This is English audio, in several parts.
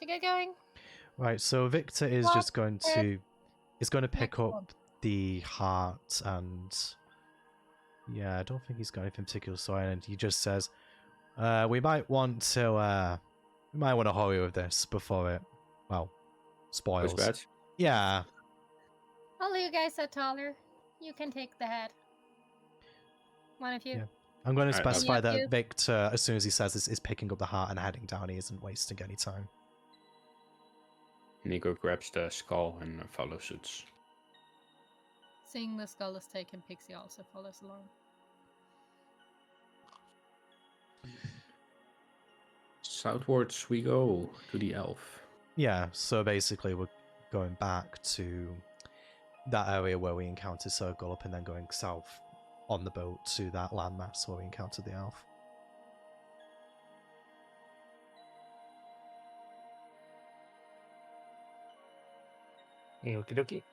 get going. Right, so Victor is just going to pick up the heart, and yeah, I don't think he's got anything particular so and he just says, we might want to hurry with this before it, well, spoils. Bad. Yeah. All you guys are taller. You can take the head. One of you. Yeah. I'm going to specify that you. Victor, as soon as he says this, is picking up the heart and heading down. He isn't wasting any time. Nico grabs the skull and follows suit. Seeing the skull is taken, Pixie also follows along. Southwards we go to the elf. Yeah, so basically we're going back to that area where we encountered Sir Gullop and then going south on the boat to that landmass where we encountered the elf. Okie dokie.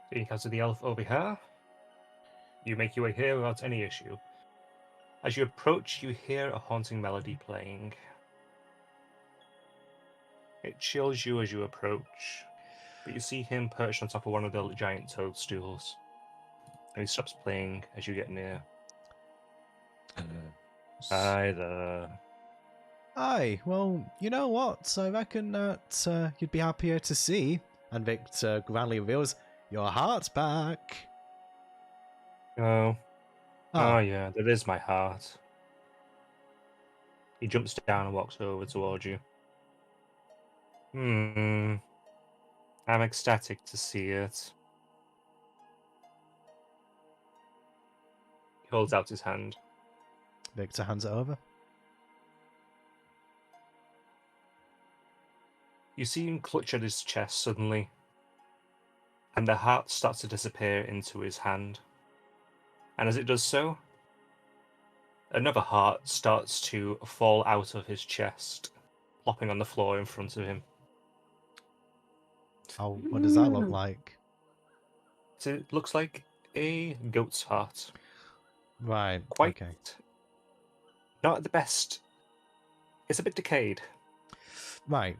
So you encounter the elf over here. You make your way here without any issue. As you approach, you hear a haunting melody playing. It chills you as you approach, but you see him perched on top of one of the giant toadstools. And he stops playing as you get near. Hi there. Hi, well, you know what? I reckon that you'd be happier to see. And Victor grandly reveals, your heart's back. Oh yeah, that is my heart. He jumps down and walks over towards you. I'm ecstatic to see it. He holds out his hand. Victor hands it over. You see him clutch at his chest suddenly, and the heart starts to disappear into his hand. And as it does so, another heart starts to fall out of his chest, plopping on the floor in front of him. Oh, what does that look like? It looks like a goat's heart. Right, Quite. okay. Not at the best. It's a bit decayed. Right.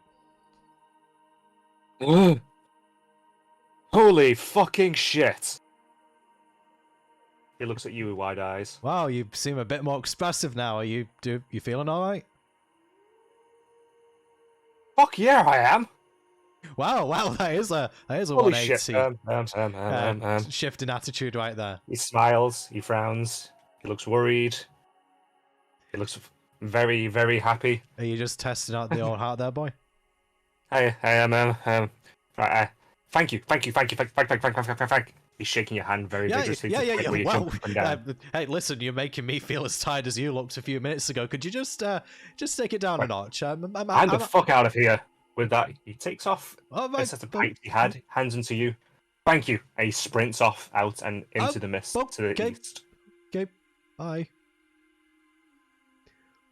Ugh. Holy fucking shit! He looks at you with wide eyes. Wow, you seem a bit more expressive now. You feeling alright? Fuck yeah, I am! Wow, that is a Holy 180 shit. shift in attitude right there. He smiles, he frowns, he looks worried. He looks very, very happy. Are you just testing out the old heart there, boy? Hey, right, thank you. He's shaking your hand very vigorously. Yeah. Where you Well, jump up and down. hey, listen, you're making me feel as tired as you looked a few minutes ago. Could you just take it down a notch? Hand the fuck out of here with that. He takes off right, a set of pipes he had, hands them to you. Thank you. And he sprints off out and into the mist to the east. Okay, bye.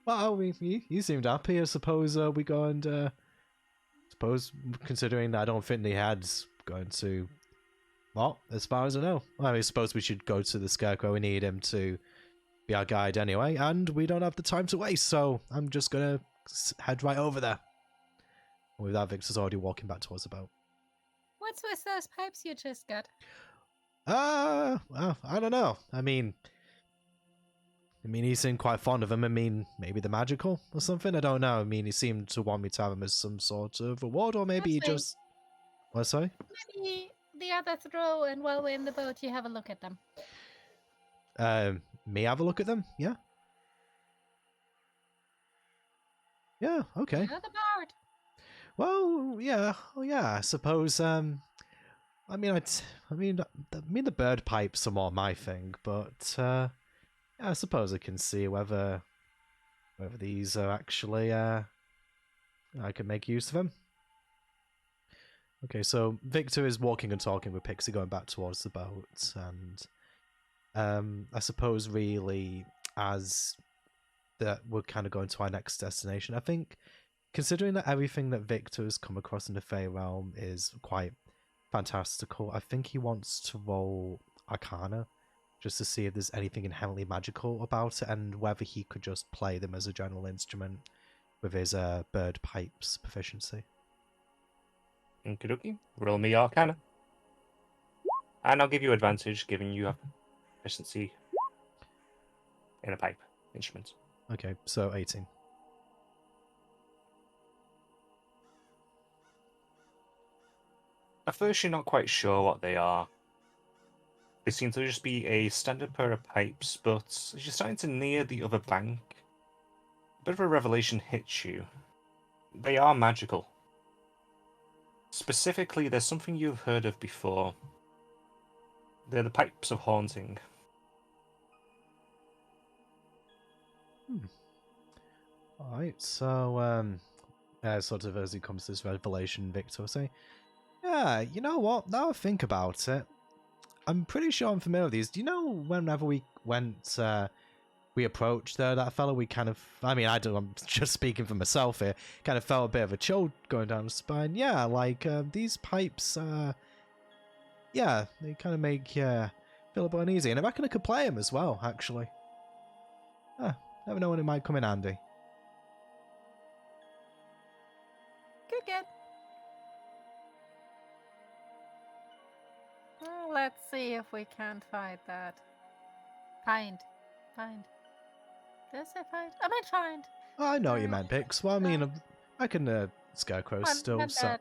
Well, you seemed happy. I suppose we go and considering that I don't think the head's going to. Well, as far as I know, I suppose we should go to the Scarecrow. We need him to be our guide anyway, and we don't have the time to waste, so I'm just gonna head right over there. With that, Victor's already walking back towards the boat. What's with those pipes you just got? Well, I don't know. I mean, he seemed quite fond of them. I mean, maybe they're magical or something. I don't know. I mean, he seemed to want me to have them as some sort of reward, or maybe he just. What? Sorry. Maybe the other throw, and while we're in the boat, you have a look at them. Me have a look at them? Yeah. Yeah. Okay. You're the bard. Well, yeah. Oh, yeah. I suppose. I mean, the bird pipes are more my thing, but yeah, I suppose I can see whether these are actually I can make use of them. Okay, so Victor is walking and talking with Pixie, going back towards the boat, and I suppose really as that we're kind of going to our next destination. I think, considering that everything that Victor has come across in the Fey realm is quite fantastical, I think he wants to roll Arcana just to see if there's anything inherently magical about it and whether he could just play them as a general instrument with his bird pipes proficiency. Okie dokie. Roll me Arcana. And I'll give you advantage, given you have proficiency in a pipe instrument. Okay, so 18. At first, you're not quite sure what they are. They seem to just be a standard pair of pipes, but as you're starting to near the other bank, a bit of a revelation hits you. They are magical. Specifically, there's something you've heard of before. They're the pipes of haunting. Alright, so, sort of as he comes to this revelation, Victor will say, yeah, you know what, now I think about it, I'm pretty sure I'm familiar with these. Do you know whenever we went, we approached that fellow, we kind of, I mean, I'm just speaking for myself here, kind of felt a bit of a chill going down the spine. Yeah, like, these pipes, yeah, they kind of make you feel a bit uneasy. And I reckon I could play them as well, actually. Never know when it might come in handy. Good. Let's see if we can't find that. Find. Did I say find? I meant find. Oh, I know what you meant, Pix. Well, I mean, I reckon Scarecrow's still sat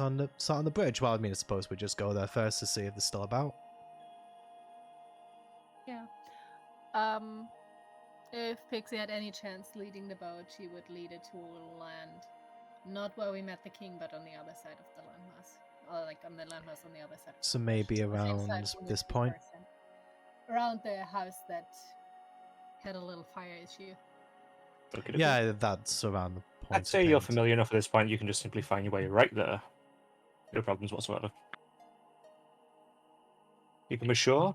on the bridge. Well, I mean, I suppose we just go there first to see if they're still about. Yeah. If Pixie had any chance leading the boat, she would lead it to a little land. Not where we met the king, but on the other side of the landmass. Or like on the landmass on the other side. So maybe around this point? Around the house that had a little fire issue. Okay, Yeah, that's around the point. I'd say you're familiar enough at this point, you can just simply find your way right there. No problems whatsoever. You can be sure.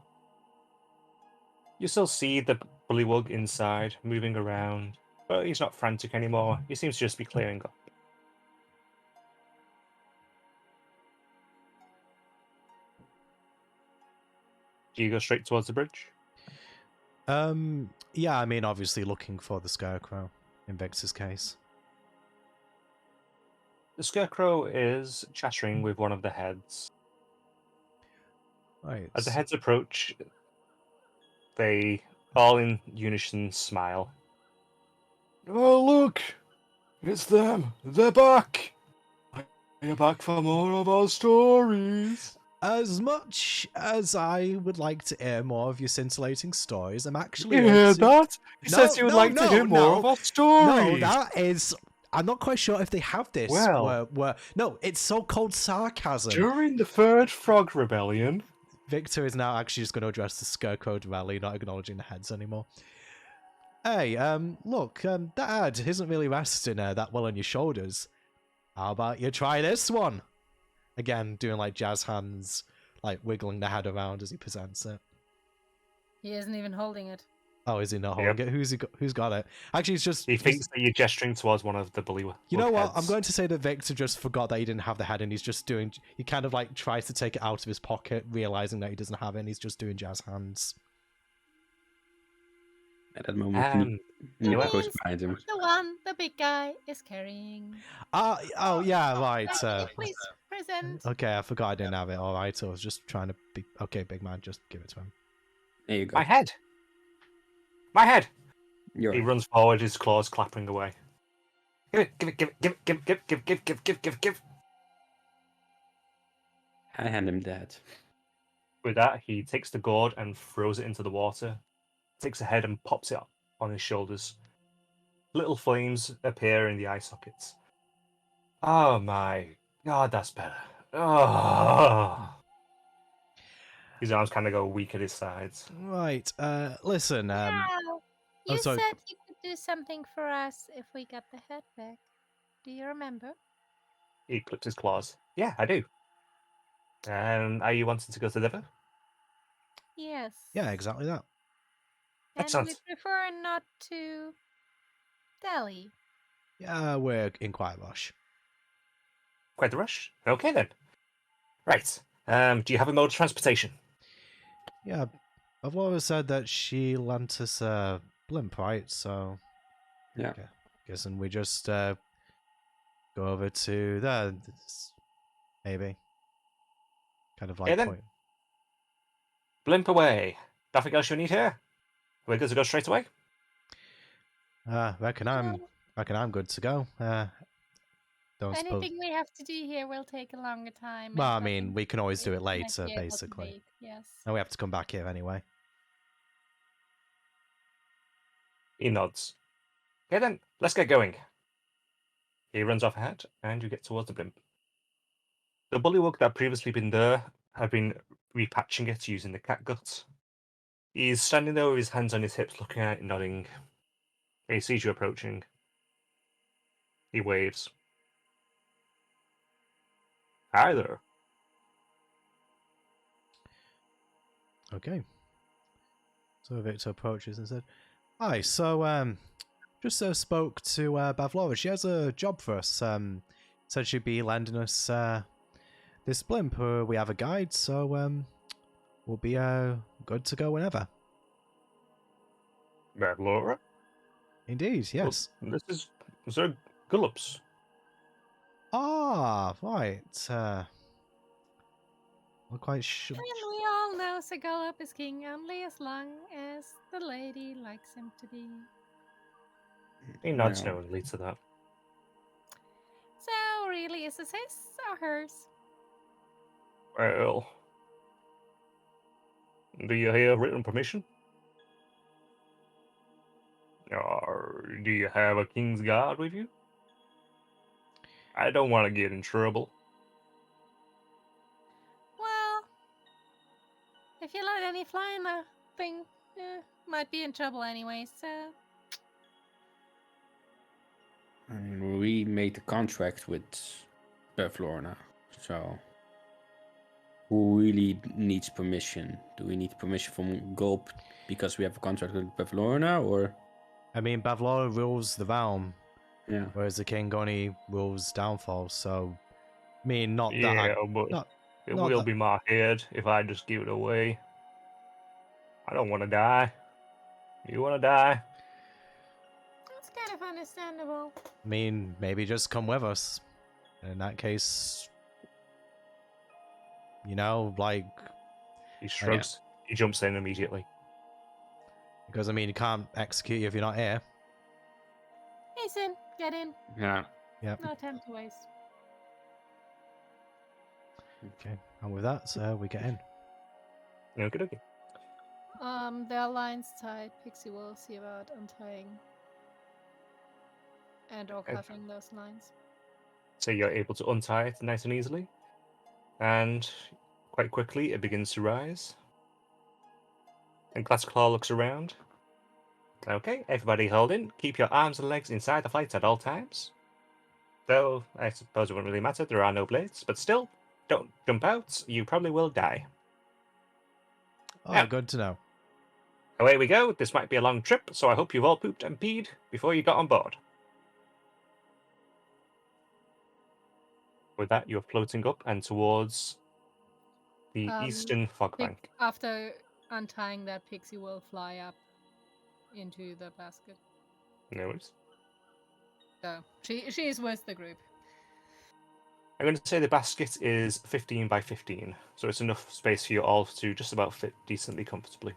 You still see the bullywug inside, moving around, but he's not frantic anymore. He seems to just be clearing up. Do you go straight towards the bridge? Yeah, I mean, obviously looking for the Scarecrow, in Victor's case. The Scarecrow is chattering with one of the heads. Right. As the heads approach, they all in unison smile. Oh, look! It's them! They're back! They're back for more of our stories! As much as I would like to hear more of your scintillating stories, I'm actually... You hear that? He says you would like to hear more of our stories! No, that is... I'm not quite sure if they have this. Well... No, it's so-called sarcasm. During the Third Frog Rebellion... Victor is now actually just going to address the Scarecrow rally, not acknowledging the heads anymore. Hey, look, that ad isn't really resting that well on your shoulders. How about you try this one? Again, doing like jazz hands, like wiggling the head around as he presents it. He isn't even holding it. Oh, is he not holding it? Who's got it? Actually, it's just... He thinks that you're gesturing towards one of the bully. You know what? Heads. I'm going to say that Victor just forgot that he didn't have the head, and he's just doing... He kind of like tries to take it out of his pocket, realizing that he doesn't have it, and he's just doing jazz hands. At that moment, Nick goes behind him. The one the big guy is carrying. Oh, yeah, right. Please present. Okay, I forgot I didn't have it. All right, so I was just trying to be... Okay, big man, just give it to him. There you go. My head! My head! He Your runs forward, his claws clappering away. Give it. I hand him that. With that, he takes the gourd and throws it into the water, takes a head and pops it up on his shoulders. Little flames appear in the eye sockets. Oh my god, that's better. Oh. His arms kind of go weak at his sides. Right, listen, Wow. You sorry. said you could do something for us if we got the head back. Do you remember? He clipped his claws. Yeah, I do. Are you wanting to go to the river? Yes. Yeah, exactly that. And Excellent. we prefer not to dally. Yeah, we're in quite a rush. Quite the rush. Okay then. Right. Do you have a mode of transportation? Yeah, I've always said that she lent us a blimp, right? So... Yeah. Okay. Guessing we just go over to there, maybe. Kind of like Okay, then. point. Blimp away. Nothing else you need here? We're good to go straight away? Reckon I'm good to go. Don't suppose. Anything we have to do here will take a longer time. Well, and I nothing mean, we can always do it might be later, able to basically. wait, Yes. And we have to come back here anyway. He nods. Okay then, let's get going. He runs off ahead, and you get towards the blimp. The bullywug that had previously been there have been repatching it using the catgut. He's standing there with his hands on his hips, looking at it, nodding. He sees you approaching. He waves. Hi there. Okay. So Victor approaches and said, "Hi, so just spoke to Bavlora. She has a job for us. Said she'd be lending us this blimp. We have a guide, so we'll be good to go whenever." Laura? Indeed, yes. Well, this is Sir Gullops. Ah, right. Not quite sure. And we all know Sir Gullop is king only as long as the lady likes him to be. He nods Yeah. knowingly to that. So, really, is this his or hers? Well, do you have written permission? Or do you have a king's guard with you? I don't want to get in trouble. Well, if you let any fly in the thing, might be in trouble anyway, so... And we made a contract with Bavlorna, so who really needs permission? Do we need permission from Gulp because we have a contract with Bavlorna, or? I mean, Bavlora rules the realm, Yeah. whereas the king only rules downfall. So, I mean, not that. Yeah, but not it not will that- be my head if I just give it away. I don't want to die. You want to die? That's kind of understandable. I mean, maybe just come with us. In that case, you know, like, He shrugs. He jumps in immediately. because I mean, you can't execute you if you're not here. He's in. Get in. Yeah. Yep. No time to waste. Okay. And with that, so we get in. Okay, okay. There are lines tied. Pixie will see about untying and or Okay. cuffing those lines. So you're able to untie it nice and easily. And quite quickly, it begins to rise. And Glassclaw looks around. Okay, everybody hold in. Keep your arms and legs inside the flight at all times. Though, I suppose it wouldn't really matter, there are no blades. But still, don't jump out, you probably will die. Oh, Yeah. good to know. Away we go, this might be a long trip, so I hope you've all pooped and peed before you got on board. With that, you're floating up and towards the eastern fog bank. After untying that, Pixie will fly up into the basket. No worries. So she is with the group. I'm going to say the basket is 15 by 15, so it's enough space for you all to just about fit decently comfortably.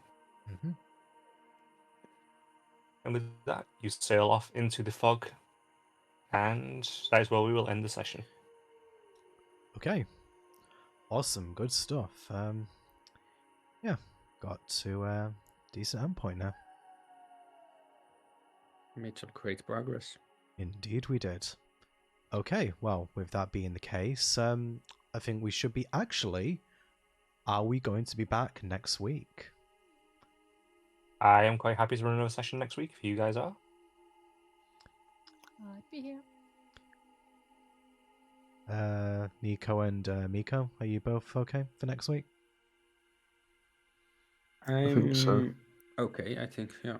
Mm-hmm. And with that, you sail off into the fog, and that is where we will end the session. Okay. Awesome. Good stuff. Yeah. Got to a decent endpoint now. Made some great progress. Indeed we did. Okay, well, with that being the case, I think we should be actually... Are we going to be back next week? I am quite happy to run another session next week if you guys are. I'd be here. Nico and Miko, are you both okay for next week? I think so. Okay, I think, yeah.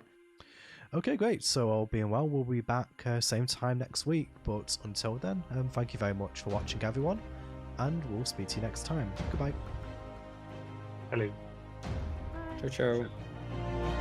Okay, great. So all being well, we'll be back same time next week. But until then, thank you very much for watching, everyone. And we'll speak to you next time. Goodbye. Hello. Ciao, ciao.